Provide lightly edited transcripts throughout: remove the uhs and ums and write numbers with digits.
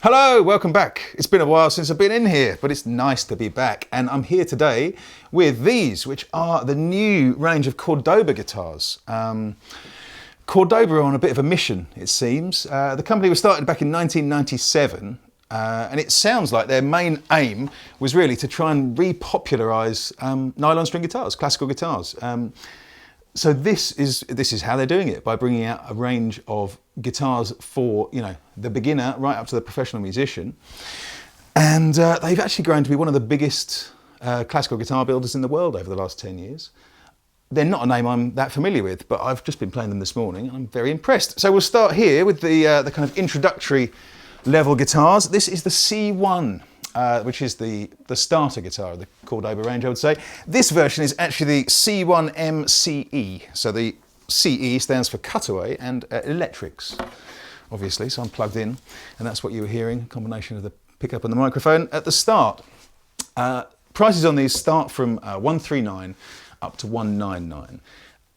Hello, welcome back. It's been a while since I've been in here, but it's nice to be back. And I'm here today with these, which are the new range of Cordoba guitars. Cordoba are on a bit of a mission, it seems. The company was started back in 1997, and it sounds like their main aim was really to try and repopularise nylon string guitars, classical guitars. So this is how they're doing it, by bringing out a range of guitars for, you know, the beginner right up to the professional musician. And they've actually grown to be one of the biggest classical guitar builders in the world over the last 10 years. They're not a name I'm that familiar with, but I've just been playing them this morning and I'm very impressed. So we'll start here with the kind of introductory level guitars. This is the C1. Which is the starter guitar of the Cordoba range, I would say. This version is actually the C1-M-CE. So the CE stands for cutaway and electrics, obviously. So I'm plugged in, and that's what you were hearing, a combination of the pickup and the microphone at the start. Prices on these start from 139 up to 199.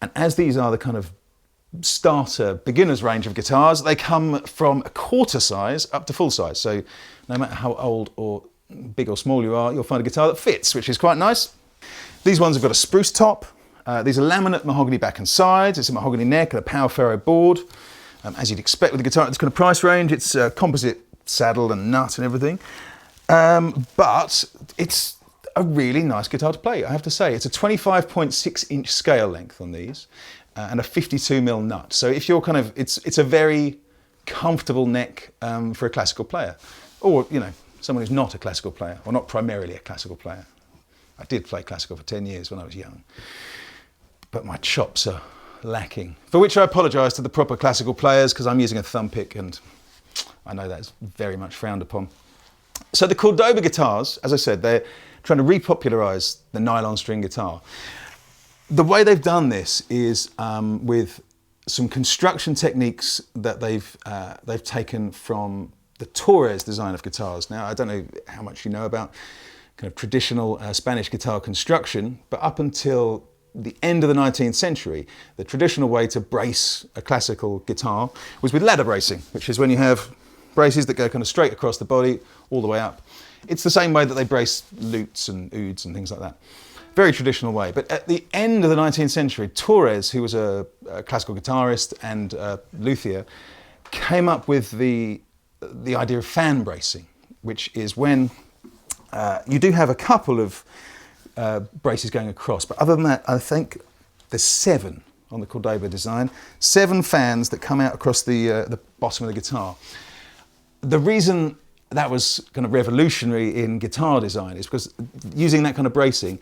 And as these are the kind of starter beginner's range of guitars, they come from a quarter size up to full size. So no matter how old or big or small you are, you'll find a guitar that fits, which is quite nice. These ones have got a spruce top. These are laminate mahogany back and sides. It's a mahogany neck and a power ferro board. As you'd expect with a guitar at this kind of price range, it's composite saddle and nut and everything. But it's a really nice guitar to play, I have to say. It's a 25.6-inch scale length on these. And a 52mm nut. So if you're kind of, it's a very comfortable neck for a classical player, or you know, someone who's not a classical player, or not primarily a classical player. I did play classical for 10 years when I was young, but my chops are lacking, for which I apologise to the proper classical players, because I'm using a thumb pick and I know that's very much frowned upon. So the Cordoba guitars, as I said, they're trying to repopularise the nylon string guitar. The way they've done this is with some construction techniques that they've taken from the Torres design of guitars. Now, I don't know how much you know about kind of traditional Spanish guitar construction, but up until the end of the 19th century, the traditional way to brace a classical guitar was with ladder bracing, which is when you have braces that go kind of straight across the body all the way up. It's the same way that they brace lutes and ouds and things like that. Very traditional way. But at the end of the 19th century, Torres, who was a classical guitarist and luthier, came up with the idea of fan bracing, which is when you do have a couple of braces going across. But other than that, I think there's 7 on the Cordoba design, 7 fans that come out across the bottom of the guitar. The reason that was kind of revolutionary in guitar design is because using that kind of bracing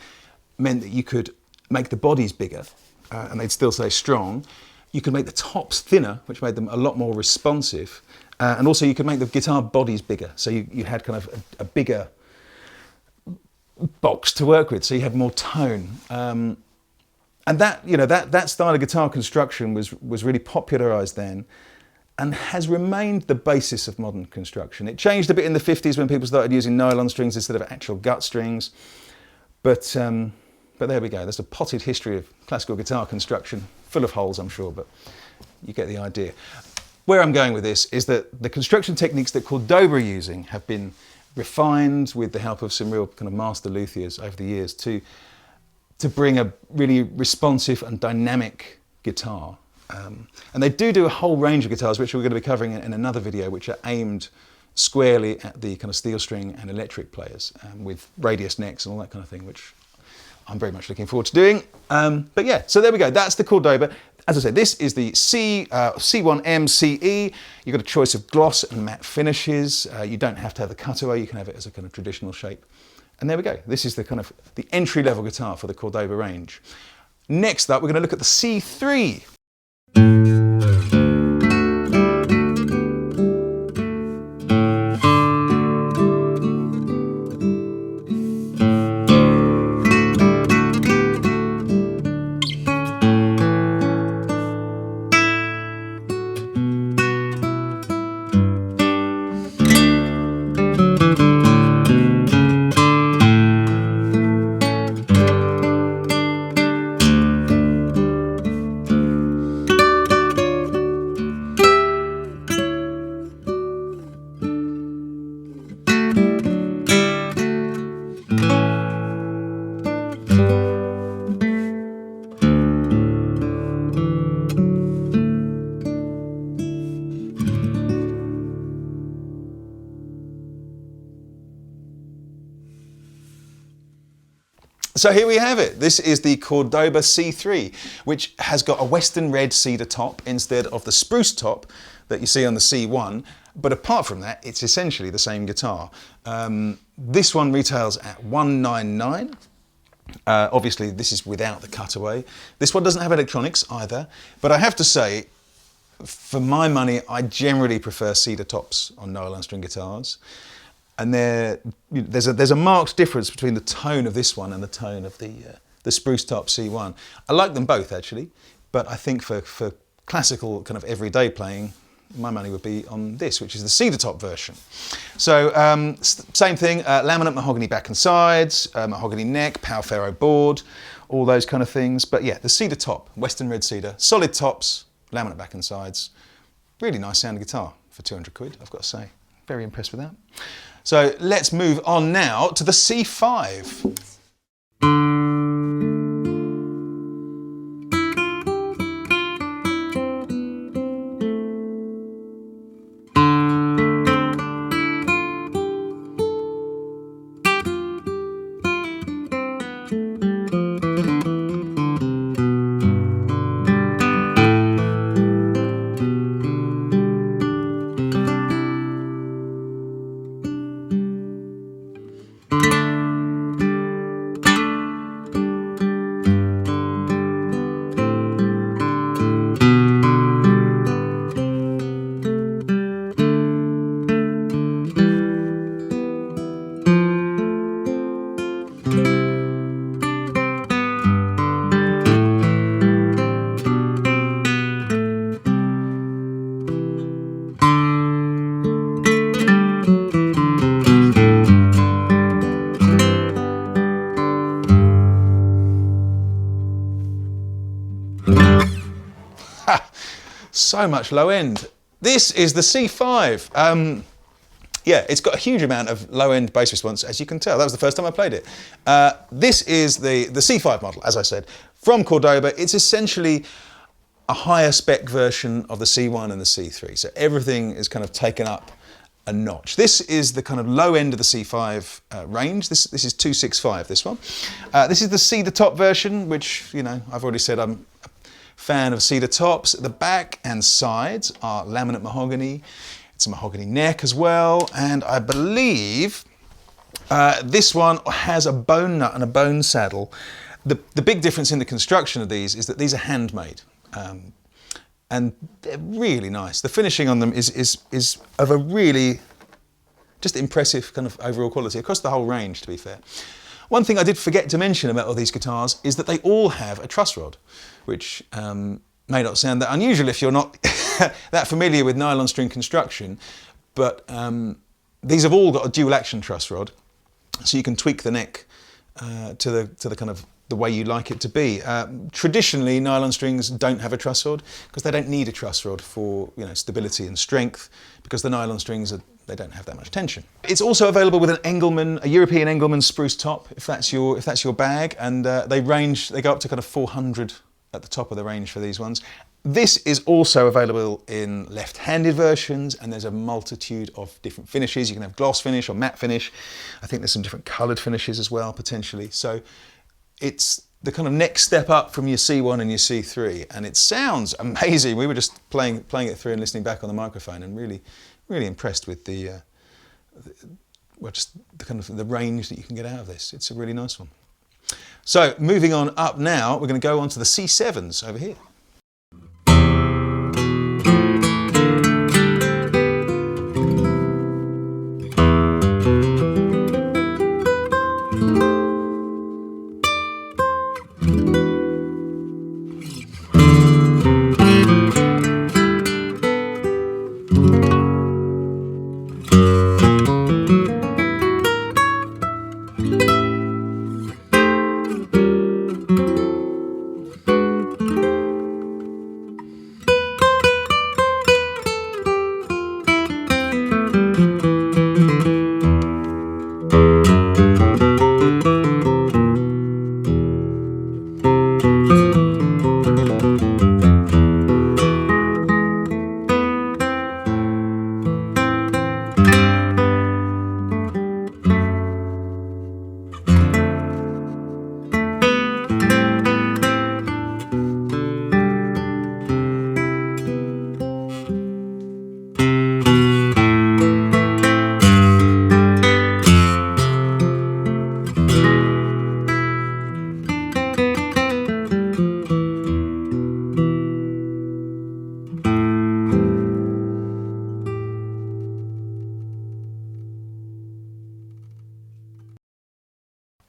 meant that you could make the bodies bigger and they'd still stay strong. You could make the tops thinner, which made them a lot more responsive. And also you could make the guitar bodies bigger. So you had kind of a bigger box to work with, so you had more tone. And that, you know, that style of guitar construction was really popularised then and has remained the basis of modern construction. It changed a bit in the 50s when people started using nylon strings instead of actual gut strings. But there we go. There's a potted history of classical guitar construction, full of holes, I'm sure, but you get the idea. Where I'm going with this is that the construction techniques that Cordoba are using have been refined with the help of some real kind of master luthiers over the years to bring a really responsive and dynamic guitar. And they do a whole range of guitars, which we're going to be covering in another video, which are aimed squarely at the kind of steel string and electric players with radius necks and all that kind of thing, which I'm very much looking forward to doing. But yeah, so there we go. That's the Cordoba. As I said, this is the C1-M-CE. You've got a choice of gloss and matte finishes. You don't have to have the cutaway. You can have it as a kind of traditional shape. And there we go. This is the kind of the entry-level guitar for the Cordoba range. Next up, we're going to look at the C3. So here we have it. This is the Cordoba C3, which has got a western red cedar top instead of the spruce top that you see on the C1. But apart from that, it's essentially the same guitar. This one retails at $199. Obviously, this is without the cutaway. This one doesn't have electronics either. But I have to say, for my money, I generally prefer cedar tops on nylon string guitars. And there's a marked difference between the tone of this one and the tone of the spruce top C1. I like them both actually, but I think for classical kind of everyday playing, my money would be on this, which is the cedar top version. So same thing, laminate mahogany back and sides, mahogany neck, power ferro board, all those kind of things. But yeah, the cedar top, western red cedar, solid tops, laminate back and sides. Really nice sounding guitar for 200 quid, I've got to say. Very impressed with that. So let's move on now to the C5. So much low end. This is the C5. Yeah, it's got a huge amount of low end bass response, as you can tell. That was the first time I played it. This is the C5 model, as I said, from Cordoba. It's essentially a higher spec version of the C1 and the C3. So everything is kind of taken up a notch. This is the kind of low end of the C5 range. This is 265, this one. This is the cedar top version, which, you know, I've already said I'm a fan of cedar tops. The back and sides are laminate mahogany. It's a mahogany neck as well. And I believe this one has a bone nut and a bone saddle. The big difference in the construction of these is that these are handmade. And they're really nice. The finishing on them is of a really just impressive kind of overall quality across the whole range, to be fair. One thing I did forget to mention about all these guitars is that they all have a truss rod, which may not sound that unusual if you're not that familiar with nylon string construction, but these have all got a dual action truss rod, so you can tweak the neck to the kind of the way you like it to be. Traditionally, nylon strings don't have a truss rod because they don't need a truss rod for, you know, stability and strength, because the nylon strings they don't have that much tension. It's also available with an Engelmann, a European Engelmann spruce top, if that's your bag, and they go up to kind of 400 at the top of the range for these ones. This is also available in left-handed versions, and there's a multitude of different finishes. You can have gloss finish or matte finish. I think there's some different coloured finishes as well, potentially. So it's the kind of next step up from your C1 and your C3, and it sounds amazing. We were just playing it through and listening back on the microphone, and really impressed with just the kind of the range that you can get out of this. It's a really nice one. So moving on up now, we're going to go on to the C7s over here.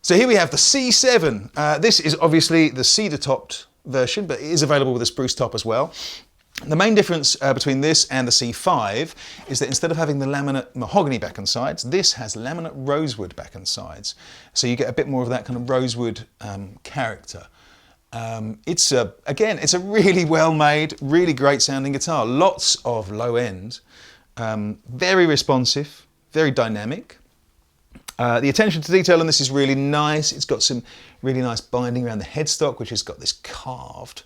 So here we have the C7. This is obviously the cedar-topped version, but it is available with a spruce top as well. The main difference between this and the C5 is that instead of having the laminate mahogany back and sides, this has laminate rosewood back and sides. So you get a bit more of that kind of rosewood character. Again, it's a really well-made, really great sounding guitar. Lots of low end, very responsive, very dynamic. The attention to detail on this is really nice. It's got some really nice binding around the headstock, which has got this carved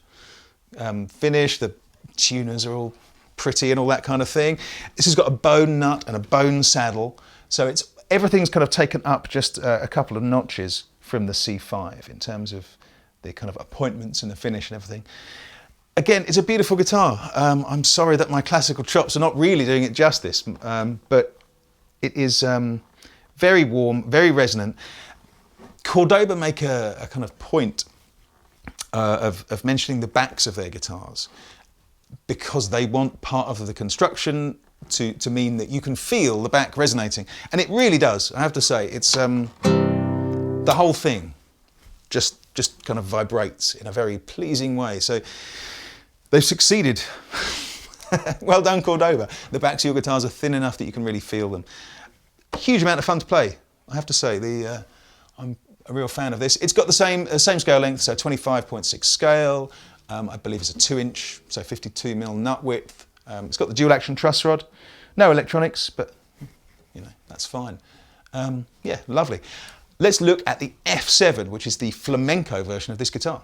finish. The tuners are all pretty and all that kind of thing. This has got a bone nut and a bone saddle. So everything's kind of taken up just a couple of notches from the C5 in terms of the kind of appointments and the finish and everything. Again, it's a beautiful guitar. I'm sorry that my classical chops are not really doing it justice, but it is very warm, very resonant. Cordoba make a kind of point of mentioning the backs of their guitars because they want part of the construction to mean that you can feel the back resonating. And it really does, I have to say. It's the whole thing just kind of vibrates in a very pleasing way. So they've succeeded. Well done, Cordoba. The backs of your guitars are thin enough that you can really feel them. Huge amount of fun to play, I have to say. I'm a real fan of this. It's got the same scale length, so 25.6 scale. I believe it's a 2-inch, so 52mm nut width. It's got the dual action truss rod. No electronics, but you know, that's fine. Yeah, lovely. Let's look at the F7, which is the flamenco version of this guitar.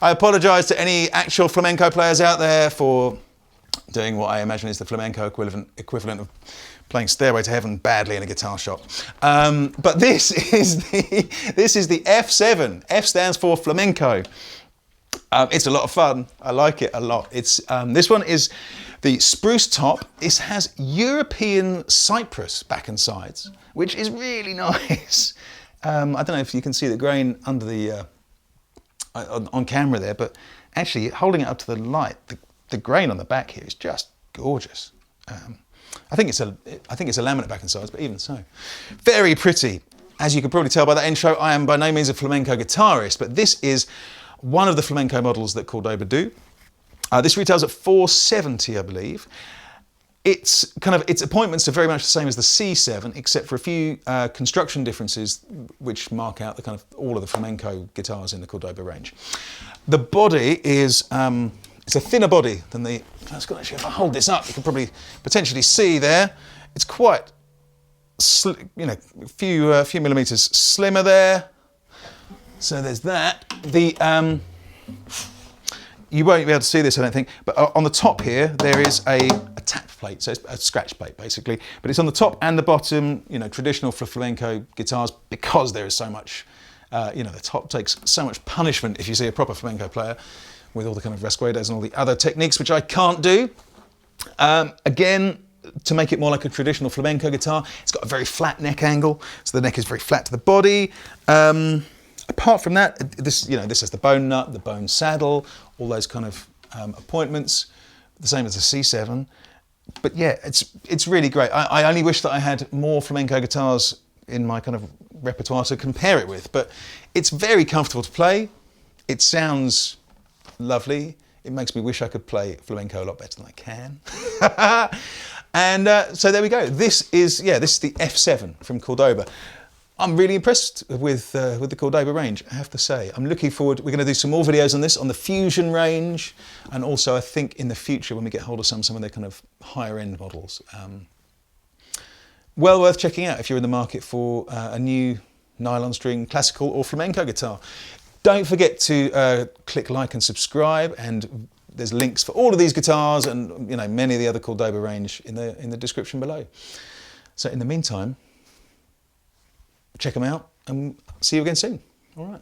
I apologise to any actual flamenco players out there for doing what I imagine is the flamenco equivalent of playing Stairway to Heaven badly in a guitar shop. But this is the F7. F stands for flamenco. It's a lot of fun. I like it a lot. This one is the spruce top. It has European cypress back and sides, which is really nice. I don't know if you can see the grain under the on camera there, but actually holding it up to the light, the grain on the back here is just gorgeous. I think it's a laminate back and sides, but even so, very pretty. As you can probably tell by that intro, I am by no means a flamenco guitarist, but this is one of the flamenco models that Cordoba do. This retails at $470, I believe. Its appointments are very much the same as the C7, except for a few construction differences which mark out the kind of all of the flamenco guitars in the Cordoba range. The body is it's a thinner body than the. Actually, if I hold this up, you can probably potentially see there. It's quite, a few millimeters slimmer there. So there's that. You won't be able to see this, I don't think, but on the top here, there is a tap plate, so it's a scratch plate basically, but it's on the top and the bottom, traditional for flamenco guitars, because there is so much, the top takes so much punishment if you see a proper flamenco player with all the kind of rasguedos and all the other techniques, which I can't do. Again, to make it more like a traditional flamenco guitar, it's got a very flat neck angle, so the neck is very flat to the body. Apart from that, this has the bone nut, the bone saddle, all those kind of appointments, the same as the C7. But yeah, it's really great. I only wish that I had more flamenco guitars in my kind of repertoire to compare it with, but it's very comfortable to play. It sounds lovely. It makes me wish I could play flamenco a lot better than I can. And so there we go. This is the F7 from Cordoba. I'm really impressed with the Cordoba range, I have to say. I'm looking forward. We're going to do some more videos on this, on the Fusion range, and also I think in the future when we get hold of some of their kind of higher end models. Well worth checking out if you're in the market for a new nylon string classical or flamenco guitar. Don't forget to click like and subscribe, and there's links for all of these guitars and many of the other Cordoba range in the description below. So in the meantime, check them out and see you again soon. All right.